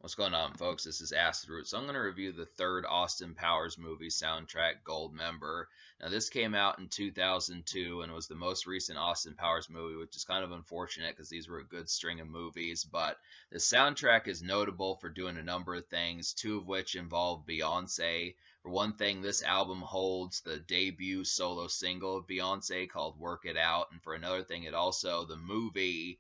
What's going on, folks? This is Acid Root. So I'm going to review the third Austin Powers movie soundtrack, Goldmember. Now, this came out in 2002 and was the most recent Austin Powers movie, which is kind of unfortunate because these were a good string of movies. But the soundtrack is notable for doing a number of things, two of which involve Beyonce. For one thing, this album holds the debut solo single of Beyonce called Work It Out. And for another thing, the movie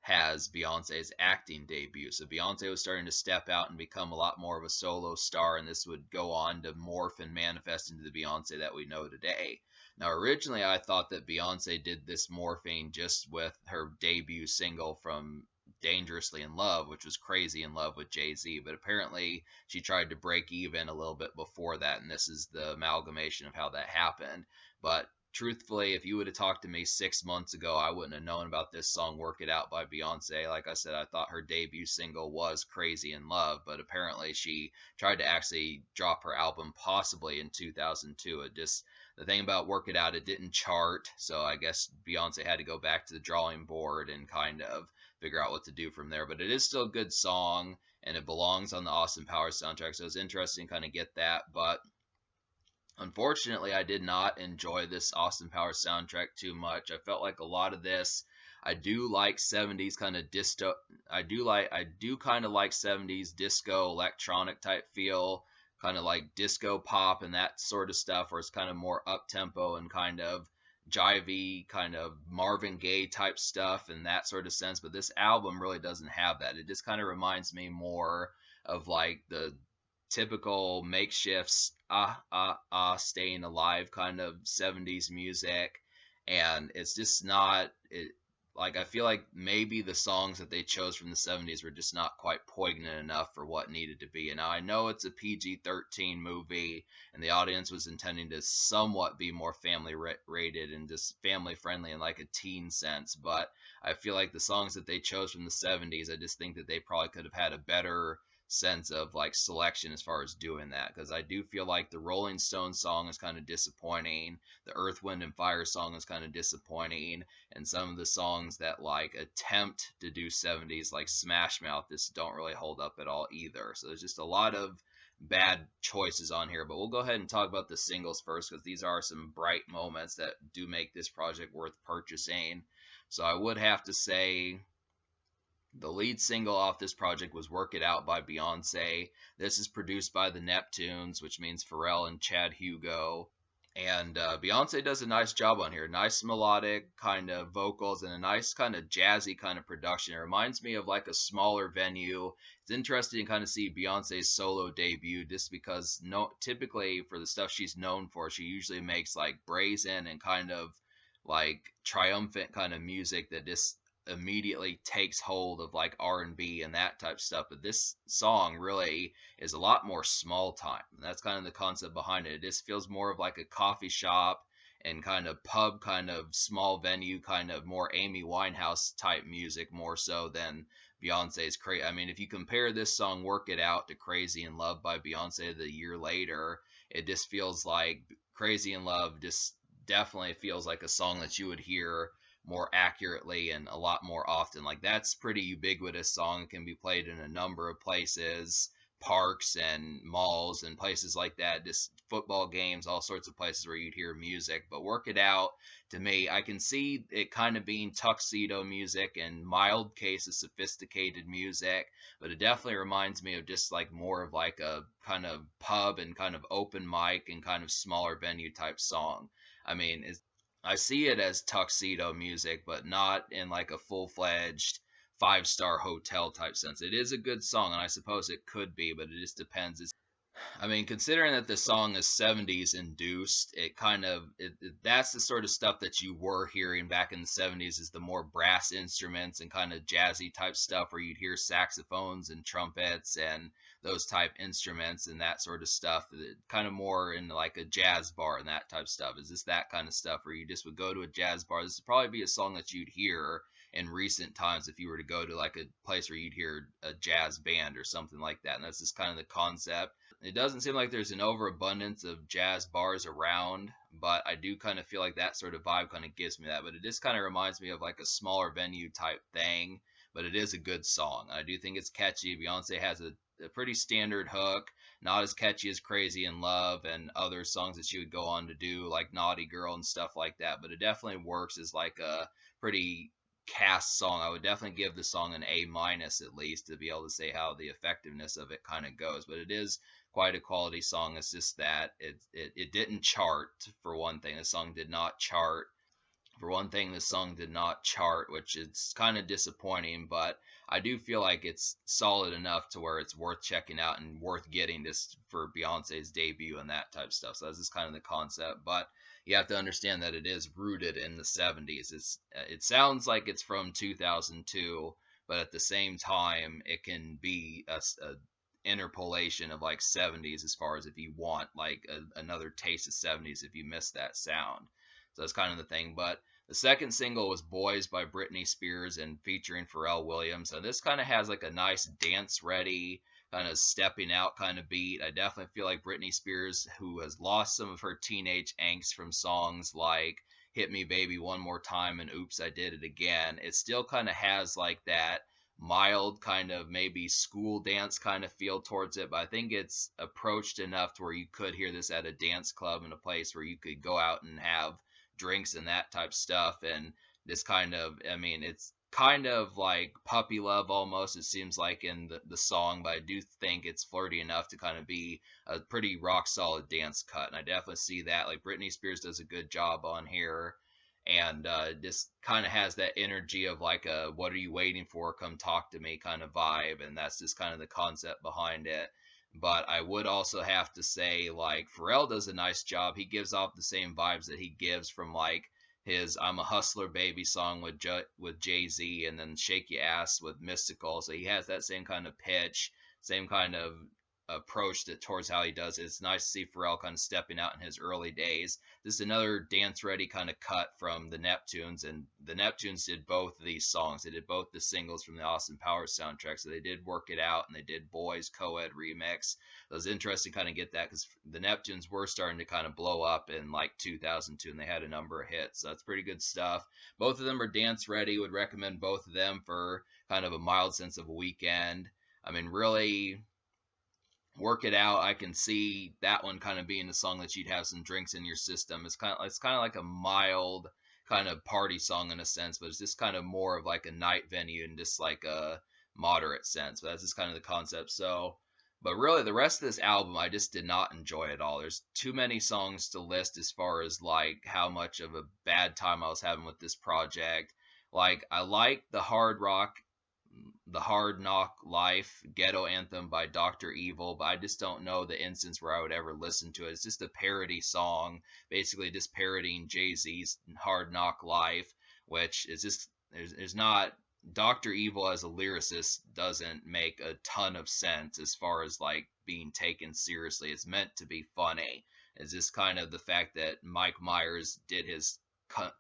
has Beyonce's acting debut. So Beyonce was starting to step out and become a lot more of a solo star, and this would go on to morph and manifest into the Beyonce that we know today. Now, originally, I thought that Beyonce did this morphing just with her debut single from Dangerously in Love, which was Crazy in Love with Jay-Z, but apparently she tried to break even a little bit before that, and this is the amalgamation of how that happened. But truthfully, if you would have talked to me 6 months ago, I wouldn't have known about this song Work It Out by Beyonce. Like I said, I thought her debut single was Crazy in Love, but apparently she tried to actually drop her album possibly in 2002. The thing about Work It Out, it didn't chart, so I guess Beyonce had to go back to the drawing board and kind of figure out what to do from there. But it is still a good song, and it belongs on the Austin Powers soundtrack, so it's interesting to kind of get that. But unfortunately, I did not enjoy this Austin Powers soundtrack too much. I felt like a lot of this, I do like 70s kind of disco. I do kind of like 70s disco electronic type feel, kind of like disco pop and that sort of stuff, where it's kind of more up tempo and kind of jivey, kind of Marvin Gaye type stuff in that sort of sense. But this album really doesn't have that. It just kind of reminds me more of like the typical makeshifts, staying alive kind of 70s music. And it's just not it. Like, I feel like maybe the songs that they chose from the 70s were just not quite poignant enough for what needed to be. And now I know it's a PG-13 movie and the audience was intending to somewhat be more family rated and just family friendly in like a teen sense, but I feel like the songs that they chose from the 70s, I just think that they probably could have had a better sense of like selection as far as doing that, because I do feel like the Rolling Stones song is kind of disappointing, the Earth, Wind and Fire song is kind of disappointing, and some of the songs that like attempt to do 70s like Smash Mouth just don't really hold up at all either. So there's just a lot of bad choices on here, but we'll go ahead and talk about the singles first, because these are some bright moments that do make this project worth purchasing. So I would have to say the lead single off this project was Work It Out by Beyonce. This is produced by the Neptunes, which means Pharrell and Chad Hugo. And Beyonce does a nice job on here. Nice melodic kind of vocals and a nice kind of jazzy kind of production. It reminds me of like a smaller venue. It's interesting to kind of see Beyonce's solo debut, just because typically for the stuff she's known for, she usually makes like brazen and kind of like triumphant kind of music that just immediately takes hold of like R&B and that type of stuff. But this song really is a lot more small time. And that's kind of the concept behind it. It just feels more of like a coffee shop and kind of pub, kind of small venue, kind of more Amy Winehouse type music, more so than Beyonce's crazy. I mean, if you compare this song Work It Out to Crazy in Love by Beyonce the year later, it just feels like Crazy in Love just definitely feels like a song that you would hear more accurately and a lot more often. Like, that's pretty ubiquitous song. It can be played in a number of places, parks and malls and places like that, just football games, all sorts of places where you'd hear music. But Work It Out, to me, I can see it kind of being tuxedo music and mild cases sophisticated music, but it definitely reminds me of just like more of like a kind of pub and kind of open mic and kind of smaller venue type song. I mean, I see it as tuxedo music, but not in like a full-fledged five-star hotel type sense. It is a good song, and I suppose it could be, but it just depends. I mean, considering that the song is 70s induced, that's the sort of stuff that you were hearing back in the 70s, is the more brass instruments and kind of jazzy type stuff where you'd hear saxophones and trumpets and those type instruments and that sort of stuff, kind of more in like a jazz bar and that type of stuff. Is this that kind of stuff where you just would go to a jazz bar? This would probably be a song that you'd hear in recent times if you were to go to like a place where you'd hear a jazz band or something like that. And that's just kind of the concept. It doesn't seem like there's an overabundance of jazz bars around, but I do kind of feel like that sort of vibe kind of gives me that. But it just kind of reminds me of like a smaller venue type thing, but it is a good song. I do think it's catchy. Beyonce has a pretty standard hook, not as catchy as Crazy in Love and other songs that she would go on to do, like Naughty Girl and stuff like that. But it definitely works as like a pretty cast song. I would definitely give the song an A minus at least to be able to say how the effectiveness of it kind of goes. But it is quite a quality song. It's just that it didn't chart for one thing. The song did not chart for one thing. The song did not chart, which is kind of disappointing, but I do feel like it's solid enough to where it's worth checking out and worth getting this for Beyonce's debut and that type of stuff. So that's just kind of the concept, but you have to understand that it is rooted in the 70s. It sounds like it's from 2002, but at the same time, it can be a interpolation of like 70s as far as if you want like another taste of 70s if you miss that sound. So that's kind of the thing. But the second single was Boys by Britney Spears and featuring Pharrell Williams. So this kind of has like a nice dance ready, kind of stepping out kind of beat. I definitely feel like Britney Spears, who has lost some of her teenage angst from songs like Hit Me Baby One More Time and Oops, I Did It Again, it still kind of has like that mild kind of maybe school dance kind of feel towards it, but I think it's approached enough to where you could hear this at a dance club in a place where you could go out and have drinks and that type stuff. And this kind of, I mean, it's kind of like puppy love almost, it seems like in the song, but I do think it's flirty enough to kind of be a pretty rock solid dance cut. And I definitely see that. Like Britney Spears does a good job on here. And just kind of has that energy of like a "what are you waiting for? Come talk to me" kind of vibe, and that's just kind of the concept behind it. But I would also have to say, like, Pharrell does a nice job. He gives off the same vibes that he gives from like his "I'm a Hustler Baby" song with Jay-Z, and then "Shake Your Ass" with Mystical. So he has that same kind of pitch, same kind of approach to, towards how he does it. It's nice to see Pharrell kind of stepping out in his early days. This is another dance ready kind of cut from the Neptunes, and the Neptunes did both of these songs. They did both the singles from the Austin Powers soundtrack, so they did work it out, and they did Boys co-ed remix. It was interesting to kind of get that because the Neptunes were starting to kind of blow up in like 2002, and they had a number of hits. So that's pretty good stuff. Both of them are dance ready. Would recommend both of them for kind of a mild sense of a weekend. I mean, really work it out. I can see that one kind of being a song that you'd have some drinks in your system. It's kind of like a mild kind of party song in a sense, but it's just kind of more of like a night venue and just like a moderate sense. But that's just kind of the concept. So, but really the rest of this album I just did not enjoy at all. There's too many songs to list as far as like how much of a bad time I was having with this project. Like I like the Hard Knock Life Ghetto Anthem by Dr. Evil, but I just don't know the instance where I would ever listen to it. It's just a parody song, basically just parodying Jay-Z's Hard Knock Life, which is just, there's not, Dr. Evil as a lyricist doesn't make a ton of sense as far as like being taken seriously. It's meant to be funny. It's just kind of the fact that Mike Myers did his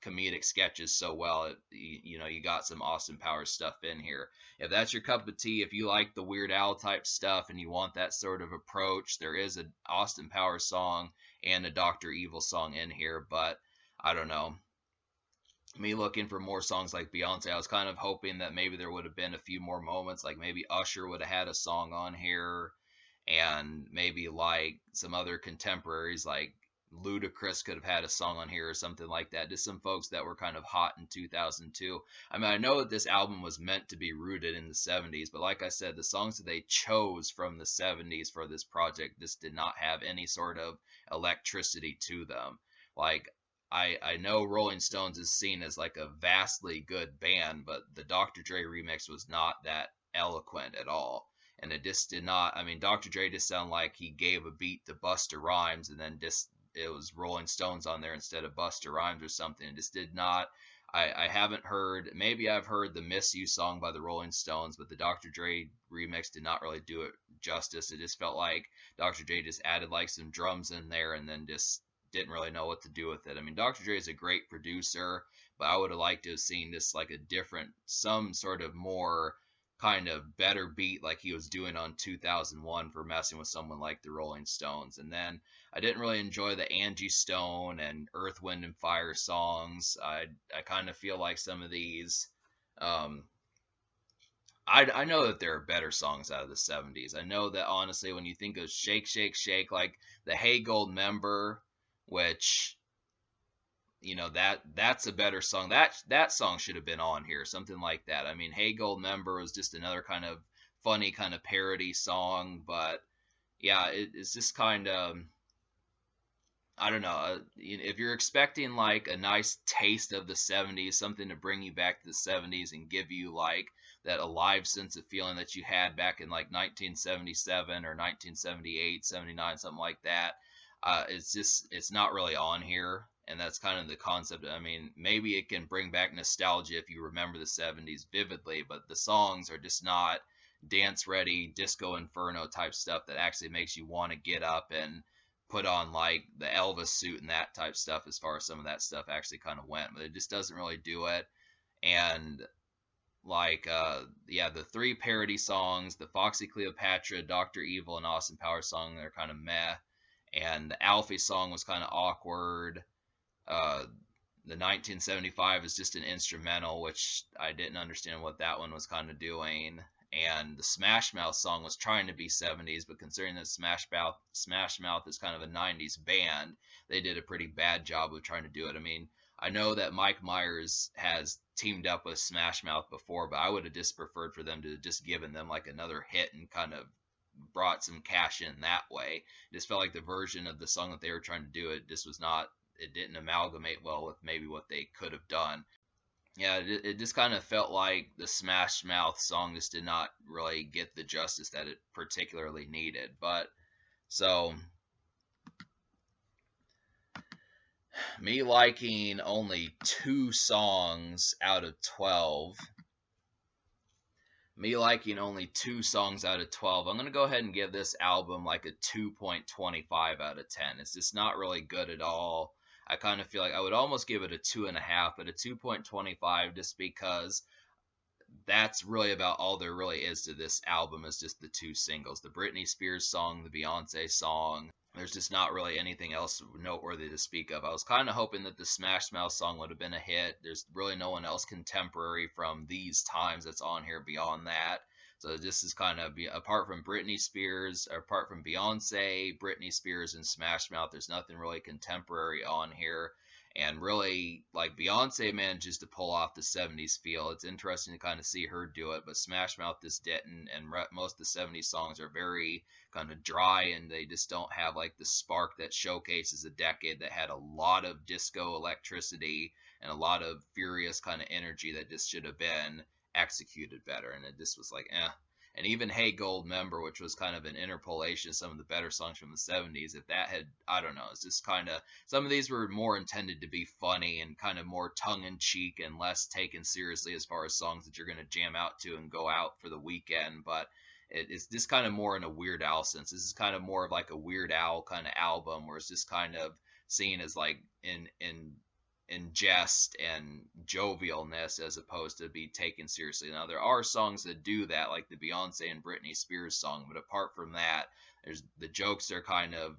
comedic sketches so well. You got some Austin Powers stuff in here. If that's your cup of tea, if you like the Weird Al type stuff and you want that sort of approach, there is an Austin Powers song and a Dr. Evil song in here. But I don't know, me looking for more songs like Beyonce, I was kind of hoping that maybe there would have been a few more moments, like maybe Usher would have had a song on here, and maybe like some other contemporaries like Ludacris could have had a song on here or something like that. Just some folks that were kind of hot in 2002. I mean, I know that this album was meant to be rooted in the 70s, but like I said, the songs that they chose from the 70s for this project just did not have any sort of electricity to them. Like, I know Rolling Stones is seen as like a vastly good band, but the Dr. Dre remix was not that eloquent at all. And it just did not. I mean, Dr. Dre just sounded like he gave a beat to Busta Rhymes, and then just it was Rolling Stones on there instead of Busta Rhymes or something. It just did not. I haven't heard. Maybe I've heard the "Miss You" song by the Rolling Stones, but the Dr. Dre remix did not really do it justice. It just felt like Dr. Dre just added like some drums in there, and then just didn't really know what to do with it. I mean, Dr. Dre is a great producer, but I would have liked to have seen this like a different, some sort of more kind of better beat like he was doing on 2001 for messing with someone like the Rolling Stones. And then I didn't really enjoy the Angie Stone and Earth, Wind and Fire songs. I kind of feel like some of these um, I know that there are better songs out of the 70s. I know that honestly, when you think of Shake, Shake, Shake, like the Hey Goldmember, which that's a better song. That song should have been on here, something like that. I mean, Hey Goldmember was just another kind of funny kind of parody song, but yeah, it's just kind of I don't know. If you're expecting like a nice taste of the 70s, something to bring you back to the 70s and give you like that alive sense of feeling that you had back in like 1977 or 1978, 79, something like that, it's not really on here. And that's kind of the concept. I mean, maybe it can bring back nostalgia if you remember the 70s vividly, but the songs are just not dance ready, disco inferno type stuff that actually makes you want to get up and put on like the Elvis suit and that type stuff as far as some of that stuff actually kind of went, but it just doesn't really do it. And like yeah, the three parody songs, the Foxy Cleopatra, Dr. Evil, and Austin Powers song, they're kind of meh. And the Alfie song was kind of awkward. Uh the 1975 is just an instrumental, which I didn't understand what that one was kind of doing. And the Smash Mouth song was trying to be 70s, but considering that Smash Mouth is kind of a 90s band, they did a pretty bad job of trying to do it. I mean, I know that Mike Myers has teamed up with Smash Mouth before, but I would have just preferred for them to just given them like another hit and kind of brought some cash in that way. It just felt like the version of the song that they were trying to do, it just was not, it didn't amalgamate well with maybe what they could have done. Yeah, it just kind of felt like the Smash Mouth song just did not really get the justice that it particularly needed. But so me liking only two songs out of 12, me liking only two songs out of 12, I'm going to go ahead and give this album like a 2.25 out of 10. It's just not really good at all. I kind of feel like I would almost give it a 2.5, but a 2.25 just because that's really about all there really is to this album is just the two singles, the Britney Spears song, the Beyonce song. There's just not really anything else noteworthy to speak of. I was kind of hoping that the Smash Mouth song would have been a hit. There's really no one else contemporary from these times that's on here beyond that. So this is kind of apart from Britney Spears, or apart from Beyonce, Britney Spears, and Smash Mouth. There's nothing really contemporary on here. And really, like Beyonce manages to pull off the 70s feel. It's interesting to kind of see her do it, but Smash Mouth just didn't. And most of the 70s songs are very kind of dry, and they just don't have like the spark that showcases a decade that had a lot of disco electricity and a lot of furious kind of energy that just should have been executed better. And it just was like, eh. And even Hey Goldmember, which was kind of an interpolation of some of the better songs from the 70s, if that had, I don't know, it's just kind of, some of these were more intended to be funny and kind of more tongue in cheek and less taken seriously as far as songs that you're going to jam out to and go out for the weekend. But it's just kind of more in a Weird Al sense. This is kind of more of like a Weird Al kind of album where it's just kind of seen as like in jest and jovialness as opposed to be taken seriously. Now there are songs that do that, like the Beyonce and Britney Spears song, but apart from that, there's the jokes are kind of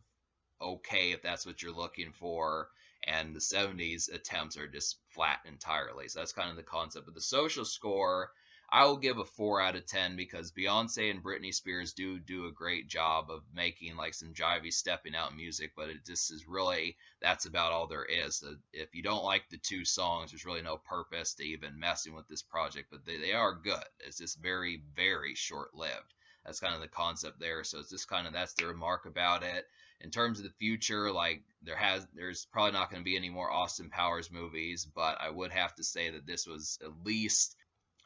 okay if that's what you're looking for, and the 70s attempts are just flat entirely. So that's kind of the concept. But the social score, I will give a 4 out of 10 because Beyonce and Britney Spears do a great job of making like some jivey stepping out music, but it just is really, that's about all there is. If you don't like the two songs, there's really no purpose to even messing with this project, but they are good. It's just very, very short lived. That's kind of the concept there. So it's just kind of, that's the remark about it. In terms of the future, like there's probably not going to be any more Austin Powers movies, but I would have to say that this was at least,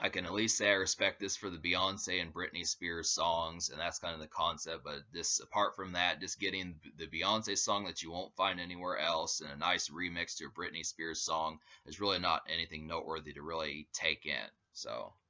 I can at least say I respect this for the Beyonce and Britney Spears songs, and that's kind of the concept. But this, apart from that, just getting the Beyonce song that you won't find anywhere else and a nice remix to a Britney Spears song, is really not anything noteworthy to really take in. So